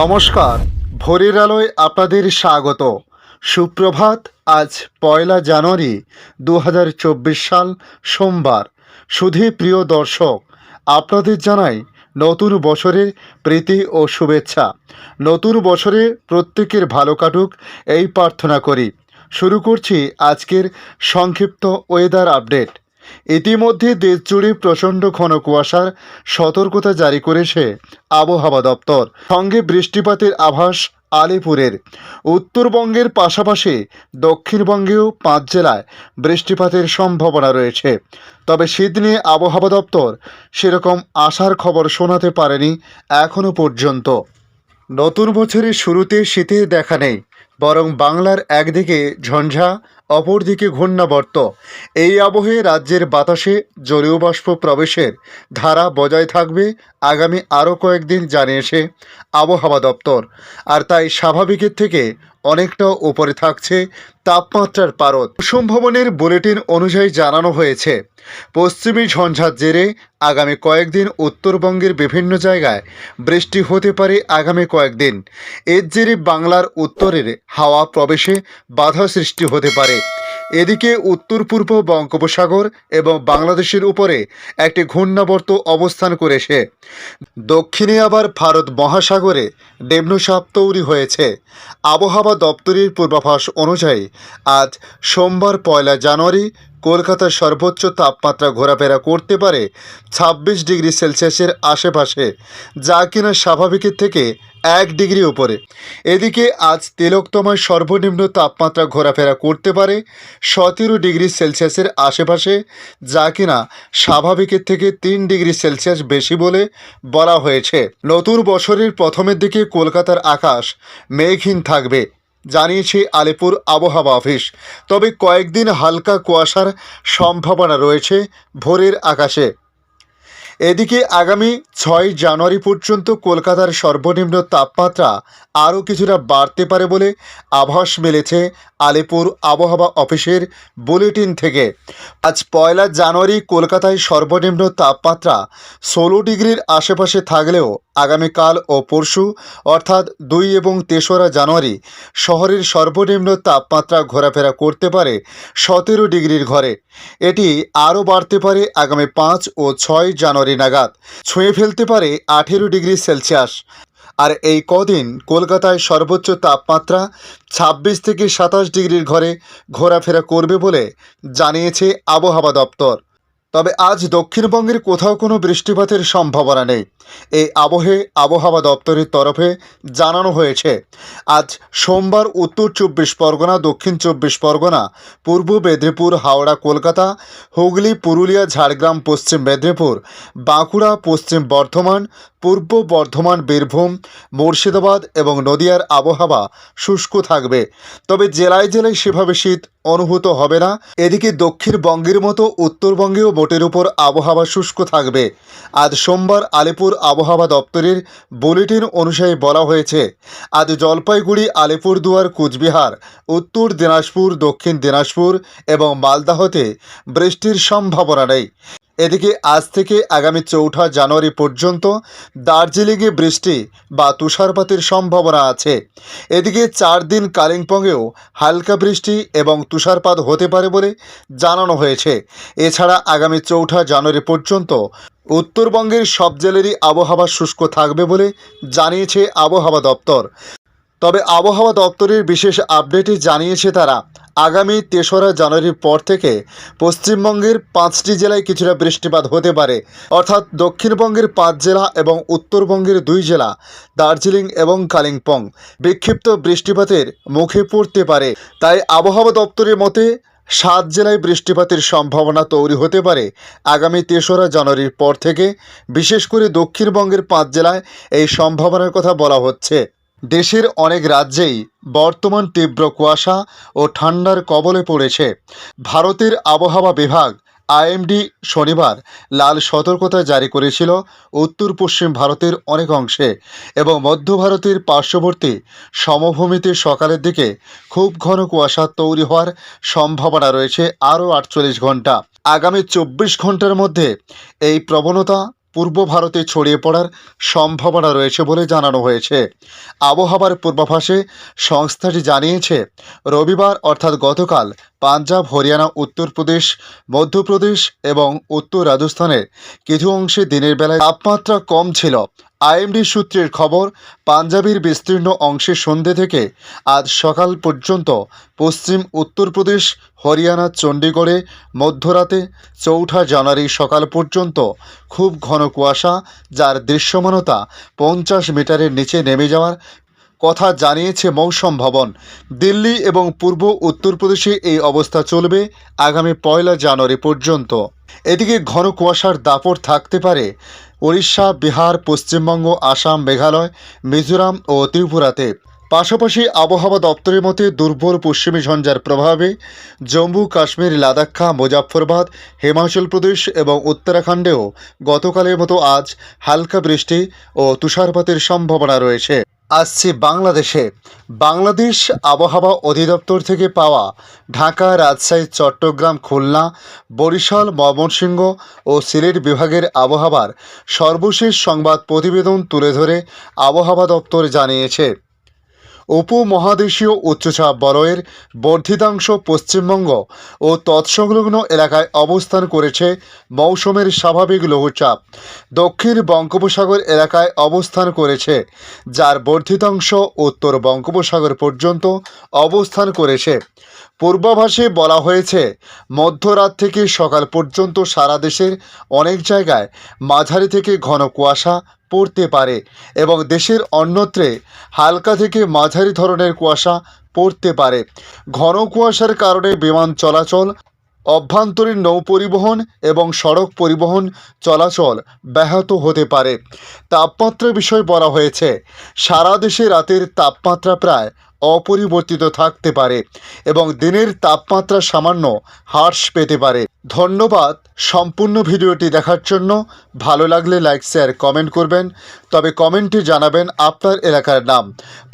নমস্কার, ভোরের আলোয় আপনাদের স্বাগত। সুপ্রভাত। আজ ১লা জানুয়ারি ২০২৪ সাল, সোমবার। সুধী প্রিয় দর্শক, আপনাদের জানাই নতুন বছরের প্রীতি ও শুভেচ্ছা। নতুন বছরে প্রত্যেকের ভালো কাটুক এই প্রার্থনা করি। শুরু করছি আজকের সংক্ষিপ্ত ওয়েদার আপডেট। ইতিমধ্যে দেশজুড়ে প্রচণ্ড ঘন কুয়াশার সতর্কতা জারি করেছে আবহাওয়া দপ্তর। সঙ্গে বৃষ্টিপাতের আভাস আলিপুরের। উত্তরবঙ্গের পাশাপাশি দক্ষিণবঙ্গেও ৫ জেলায় বৃষ্টিপাতের সম্ভাবনা রয়েছে। তবে শীত নিয়ে আবহাওয়া দপ্তর সেরকম আশার খবর শোনাতে পারেনি এখনও পর্যন্ত। নতুন বছরের শুরুতে শীতের দেখা নেই, বরং বাংলার একদিকে ঝঞ্ঝা, অপরদিকে ঘূর্ণাবর্ত। এই আবহে রাজ্যের বাতাসে জলীয় বাষ্প প্রবেশের ধারা বজায় থাকবে আগামী আরও কয়েকদিন, জানিয়েছে আবহাওয়া দপ্তর। আর তাই স্বাভাবিকের থেকে অনেকটা উপরে থাকছে তাপমাত্রার পারদ। মৌসুম ভবনের বুলেটিন অনুযায়ী জানানো হয়েছে, পশ্চিমী ঝঞ্ঝার জেরে আগামী কয়েকদিন উত্তরবঙ্গের বিভিন্ন জায়গায় বৃষ্টি হতে পারে আগামী কয়েকদিন। এর জেরে বাংলার উত্তরের হাওয়া প্রবেশে বাধা সৃষ্টি হতে পারে। এদিকে উত্তর পূর্ব বঙ্গোপসাগর এবং বাংলাদেশের উপরে একটি ঘূর্ণাবর্ত অবস্থান করেছে। দক্ষিণে আবার ভারত মহাসাগরে নিম্নচাপ তৈরি হয়েছে। আবহাওয়া দপ্তরের পূর্বাভাস অনুযায়ী আজ সোমবার ১লা জানুয়ারি কলকাতার সর্বোচ্চ তাপমাত্রা ঘোরাফেরা করতে পারে ২৬ ডিগ্রি সেলসিয়াসের আশেপাশে, যা কিনা স্বাভাবিকের থেকে ১ ডিগ্রি উপরে। এদিকে আজ তিলকতমায় সর্বনিম্ন তাপমাত্রা ঘোরাফেরা করতে পারে ১৭ ডিগ্রি সেলসিয়াসের আশেপাশে, যা কিনা স্বাভাবিকের থেকে ৩ ডিগ্রি সেলসিয়াস বেশি বলে বলা হয়েছে। নতুন বছরের প্রথমের দিকে কলকাতার আকাশ মেঘহীন থাকবে, জানিয়েছে আলিপুর আবহাওয়া অফিস। তবে কয়েকদিন হালকা কুয়াশার সম্ভাবনা রয়েছে ভোরের আকাশে। এদিকে আগামী ৬ জানুয়ারি পর্যন্ত কলকাতার সর্বনিম্ন তাপমাত্রা আরও কিছুটা বাড়তে পারে বলে আভাস মিলেছে আলিপুর আবহাওয়া অফিসের বুলেটিন থেকে। আজ ১লা জানুয়ারি কলকাতায় সর্বনিম্ন তাপমাত্রা ১৬ ডিগ্রির আশেপাশে থাকলেও আগামীকাল ও পরশু অর্থাৎ ২ এবং ৩রা জানুয়ারি শহরের সর্বনিম্ন তাপমাত্রা ঘোরাফেরা করতে পারে ১৭ ডিগ্রির ঘরে। এটি আরও বাড়তে পারে আগামী ৫ ও ৬ জানুয়ারি নাগাদ, ছুঁয়ে ফেলতে পারে ১৮ ডিগ্রি সেলসিয়াস। আর এই কদিন কলকাতায় সর্বোচ্চ তাপমাত্রা ২৬ থেকে ২৭ ডিগ্রির ঘরে ঘোরাফেরা করবে বলে জানিয়েছে আবহাওয়া দপ্তর। তবে আজ দক্ষিণবঙ্গের কোথাও কোনো বৃষ্টিপাতের সম্ভাবনা নেই, এই আবহে আবহাওয়া দপ্তরের তরফে জানানো হয়েছে। আজ সোমবার উত্তর ২৪ পরগনা, দক্ষিণ ২৪ পরগনা, পূর্ব মেদিনীপুর, হাওড়া, কলকাতা, হুগলি, পুরুলিয়া, ঝাড়গ্রাম, পশ্চিম মেদিনীপুর, বাঁকুড়া, পশ্চিম বর্ধমান, পূর্ব বর্ধমান, বীরভূম, মুর্শিদাবাদ এবং নদিয়ার আবহাওয়া শুষ্ক থাকবে। তবে জেলায় জেলায় সেভাবে শীত অনুভূত হবে না। এদিকে দক্ষিণবঙ্গের মতো উত্তরবঙ্গেও মোটের উপর আবহাওয়া শুষ্ক থাকবে। আজ সোমবার আলিপুর আবহাওয়া দপ্তরের বুলেটিন অনুযায়ী বলা হয়েছে, আজ জলপাইগুড়ি, আলিপুরদুয়ার, কুচবিহার, উত্তর দিনাজপুর, দক্ষিণ দিনাজপুর এবং মালদাহতে বৃষ্টির সম্ভাবনা নেই। এদিকে আজ থেকে আগামী ৪ঠা জানুয়ারি পর্যন্ত দার্জিলিংয়ে বৃষ্টি বা তুষারপাতের সম্ভাবনা আছে। এদিকে ৪ দিন কালিম্পংয়েও হালকা বৃষ্টি এবং তুষারপাত হতে পারে বলে জানানো হয়েছে। এছাড়া আগামী ৪ঠা জানুয়ারি পর্যন্ত উত্তরবঙ্গের সব জেলারই আবহাওয়া শুষ্ক থাকবে বলে জানিয়েছে আবহাওয়া দপ্তর। তবে আবহাওয়া দপ্তরের বিশেষ আপডেটে জানিয়েছে তারা, আগামী ৩রা জানুয়ারির পর থেকে পশ্চিমবঙ্গের ৫টি জেলায় কিছুটা বৃষ্টিপাত হতে পারে, অর্থাৎ দক্ষিণবঙ্গের ৫ জেলা এবং উত্তরবঙ্গের ২ জেলা দার্জিলিং এবং কালিম্পং বিক্ষিপ্ত বৃষ্টিপাতের মুখে পড়তে পারে। তাই আবহাওয়া দপ্তরের মতে ৭ জেলায় বৃষ্টিপাতের সম্ভাবনা তৈরি হতে পারে আগামী ৩রা জানুয়ারির পর থেকে। বিশেষ করে দক্ষিণবঙ্গের ৫ জেলায় এই সম্ভাবনার কথা বলা হচ্ছে। দেশের অনেক রাজ্যেই বর্তমান তীব্র কুয়াশা ও ঠান্ডার কবলে পড়েছে। ভারতের আবহাওয়া বিভাগ আইএমডি শনিবার লাল সতর্কতা জারি করেছিল উত্তর পশ্চিম ভারতের অনেক অংশে এবং মধ্য ভারতের পার্শ্ববর্তী সমভূমিতে সকালের দিকে খুব ঘন কুয়াশা তৈরি হওয়ার সম্ভাবনা রয়েছে আরও ৪৮ ঘন্টা। আগামী ২৪ ঘন্টার মধ্যে এই প্রবণতা পূর্ব ভারতে ছড়িয়ে পড়ার সম্ভাবনা রয়েছে বলে জানানো হয়েছে। আবহাওয়ার পূর্বাভাসে সংস্থাটি জানিয়েছে, রবিবার অর্থাৎ গতকাল পাঞ্জাব, হরিয়ানা, উত্তরপ্রদেশ, মধ্যপ্রদেশ এবং উত্তর রাজস্থানের কিছু অংশে দিনের বেলায় তাপমাত্রা কম ছিল। আইএমডি সূত্রের খবর, পাঞ্জাবের বিস্তীর্ণ অংশে সন্ধ্যে থেকে আজ সকাল পর্যন্ত পশ্চিম উত্তরপ্রদেশ, হরিয়ানা, চণ্ডীগড়ে মধ্যরাতে ৪ঠা জানুয়ারি সকাল পর্যন্ত খুব ঘন কুয়াশা, যার দৃশ্যমানতা 50 মিটারের নিচে নেমে যাওয়ার কথা জানিয়েছে মৌসুম ভবন। দিল্লি এবং পূর্ব উত্তরপ্রদেশে এই অবস্থা চলবে আগামী 1 জানুয়ারি পর্যন্ত। এদিকে ঘন কুয়াশার দাপট থাকতে পারে উড়িষ্যা, বিহার, পশ্চিমবঙ্গ, আসাম, মেঘালয়, মিজোরাম ও ত্রিপুরাতে। পাশাপাশি আবহাওয়া দপ্তরের মতে দুর্বল পশ্চিমী ঝঞ্ঝার প্রভাবে জম্মু কাশ্মীর, লাদাখ, মুজাফফরবাদ, হিমাচল প্রদেশ এবং উত্তরাখণ্ডেও গতকালের মতো আজ হালকা বৃষ্টি ও তুষারপাতের সম্ভাবনা রয়েছে। আসছি বাংলাদেশে। বাংলাদেশ আবহাওয়া অধিদপ্তর থেকে পাওয়া ঢাকা, রাজশাহী, চট্টগ্রাম, খুলনা, বরিশাল, ময়মনসিংহ ও সিলেট বিভাগের আবহাওয়ার সর্বশেষ সংবাদ প্রতিবেদন তুলে ধরে আবহাওয়া দপ্তর জানিয়েছে, উপমহাদেশীয় উচ্চচাপ বলয়ের বর্ধিতাংশ পশ্চিমবঙ্গ ও তৎসংলগ্ন এলাকায় অবস্থান করেছে। মৌসুমের স্বাভাবিক লঘুচাপ দক্ষিণ বঙ্গোপসাগর এলাকায় অবস্থান করেছে, যার বর্ধিতাংশ উত্তর বঙ্গোপসাগর পর্যন্ত অবস্থান করেছে। পূর্বাভাসে বলা হয়েছে, মধ্যরাত থেকে সকাল পর্যন্ত সারা দেশের অনেক জায়গায় মাঝারি থেকে ঘন কুয়াশা পড়তে পারে এবং দেশের অন্যত্রে হালকা থেকে মাঝারি ধরনের কুয়াশা পড়তে পারে। ঘন কুয়াশার কারণে বিমান চলাচল, অভ্যন্তরীণ নৌ পরিবহন এবং সড়ক পরিবহন চলাচল ব্যাহত হতে পারে। তাপমাত্রার বিষয় বলা হয়েছে, সারা দেশে রাতের তাপমাত্রা প্রায় অপরিবর্তিত থাকতে পারে এবং দিনের তাপমাত্রা সামান্য হ্রাস পেতে পারে। ধন্যবাদ সম্পূর্ণ ভিডিওটি দেখার জন্য। ভালো লাগলে লাইক, শেয়ার, কমেন্ট করবেন, তবে কমেন্টে জানাবেন আপনার এলাকার নাম।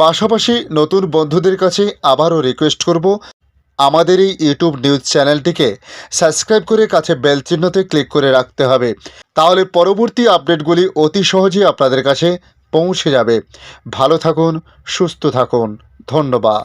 পাশাপাশি নতুন বন্ধুদের কাছে আবারও রিকোয়েস্ট করব, আমাদের এই ইউটিউব নিউজ চ্যানেলটিকে সাবস্ক্রাইব করে কাছে বেল চিহ্নতে ক্লিক করে রাখতে হবে, তাহলে পরবর্তী আপডেটগুলি অতি সহজেই আপনাদের কাছে পৌঁছে যাবে। ভালো থাকুন, সুস্থ থাকুন, ধন্যবাদ।